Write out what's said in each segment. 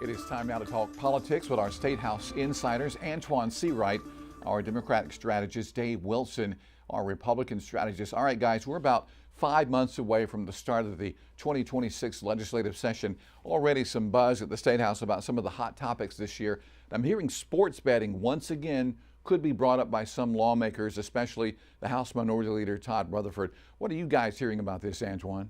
It is time now to talk politics with our State House insiders, Antoine Seawright, our Democratic strategist, Dave Wilson, our Republican strategist. All right, guys, we're about 5 months away from the start of the 2026 legislative session. Already some buzz at the State House about some of the hot topics this year. I'm hearing sports betting once again could be brought up by some lawmakers, especially the House Minority Leader Todd Rutherford. What are you guys hearing about this, Antoine?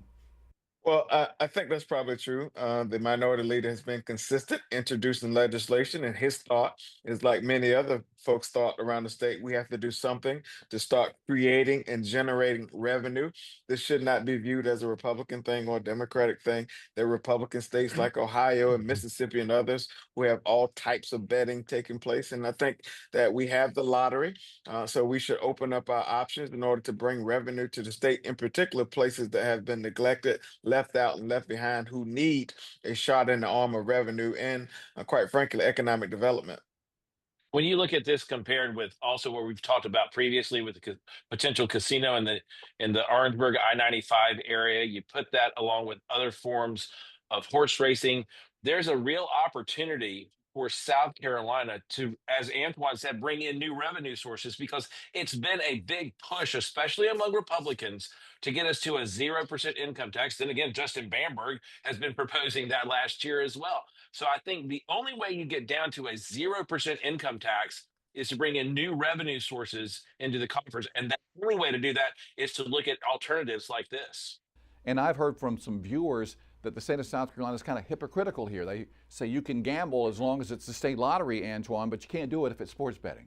Well, I think that's probably true. The minority leader has been consistent introducing legislation, and his thought is like many other folks' thought around the state. We have to do something to start creating and generating revenue. This should not be viewed as a Republican thing or a Democratic thing. There are Republican states like Ohio and Mississippi and others who have all types of betting taking place. And I think that we have the lottery, so we should open up our options in order to bring revenue to the state, in particular places that have been neglected, left out and left behind, who need a shot in the arm of revenue and, quite frankly, economic development. When you look at this compared with also what we've talked about previously with the potential casino in the Orangeburg I-95 area, you put that along with other forms of horse racing. There's a real opportunity for South Carolina to, as Antoine said, bring in new revenue sources because it's been a big push, especially among Republicans, to get us to a 0% income tax. Then again, Justin Bamberg has been proposing that last year as well. So I think the only way you get down to a 0% income tax is to bring in new revenue sources into the coffers. And the only way to do that is to look at alternatives like this. And I've heard from some viewers that the state of South Carolina is kind of hypocritical here. They say you can gamble as long as it's the state lottery, Antoine, but you can't do it if it's sports betting.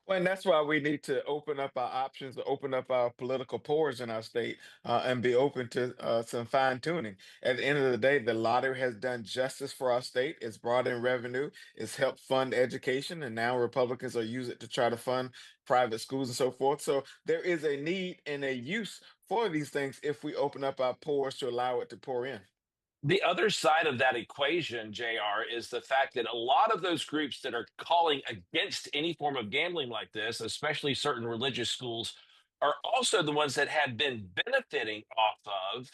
Well, and that's why we need to open up our options, to open up our political pores in our state, and be open to some fine tuning. At the end of the day, the lottery has done justice for our state. It's brought in revenue. It's helped fund education, and now Republicans are using it to try to fund private schools and so forth. So there is a need and a use for these things if we open up our pores to allow it to pour in. The other side of that equation, JR, is the fact that a lot of those groups that are calling against any form of gambling like this, especially certain religious schools, are also the ones that have been benefiting off of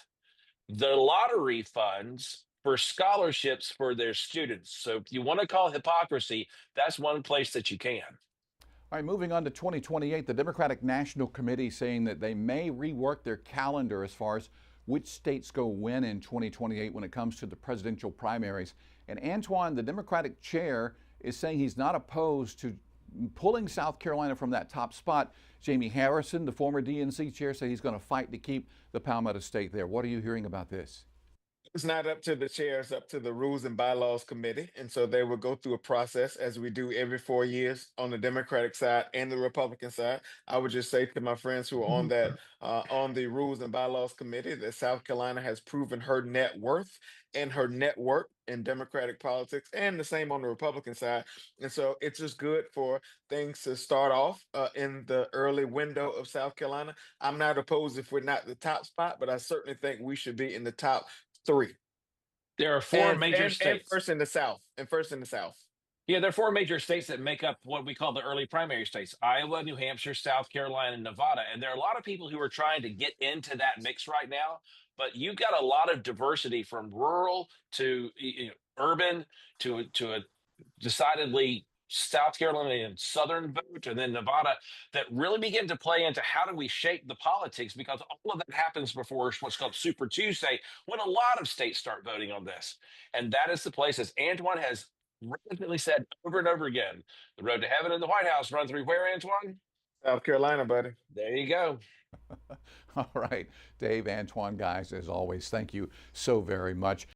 the lottery funds for scholarships for their students. So if you want to call hypocrisy, that's one place that you can. All right, moving on to 2028, the Democratic National Committee saying that they may rework their calendar as far as which states go when in 2028 when it comes to the presidential primaries. And Antoine, the Democratic chair, is saying he's not opposed to pulling South Carolina from that top spot. Jamie Harrison, the former DNC chair, said he's going to fight to keep the Palmetto State there. What are you hearing about this? It's not up to the chair, it's up to the Rules and Bylaws Committee. And so they will go through a process as we do every 4 years on the Democratic side and the Republican side. I would just say to my friends who are on that on the Rules and Bylaws Committee that South Carolina has proven her net worth and her network in Democratic politics, and the same on the Republican side. And so it's just good for things to start off in the early window of South Carolina. I'm not opposed if we're not the top spot, but I certainly think we should be in the top three. There are four And major and states. first in the South. And first in the South. Yeah, there are four major states that make up what we call the early primary states: Iowa, New Hampshire, South Carolina, and Nevada. And there are a lot of people who are trying to get into that mix right now. But you've got a lot of diversity from rural to urban to a decidedly South Carolina and Southern vote, and then Nevada, that really begin to play into how do we shape the politics, because all of that happens before what's called Super Tuesday, when a lot of states start voting on this. And that is the place, as Antoine has repeatedly said over and over again, the road to heaven in the White House run through where, Antoine? South Carolina, buddy. There you go. All right, Dave, Antoine, guys, as always, thank you so very much.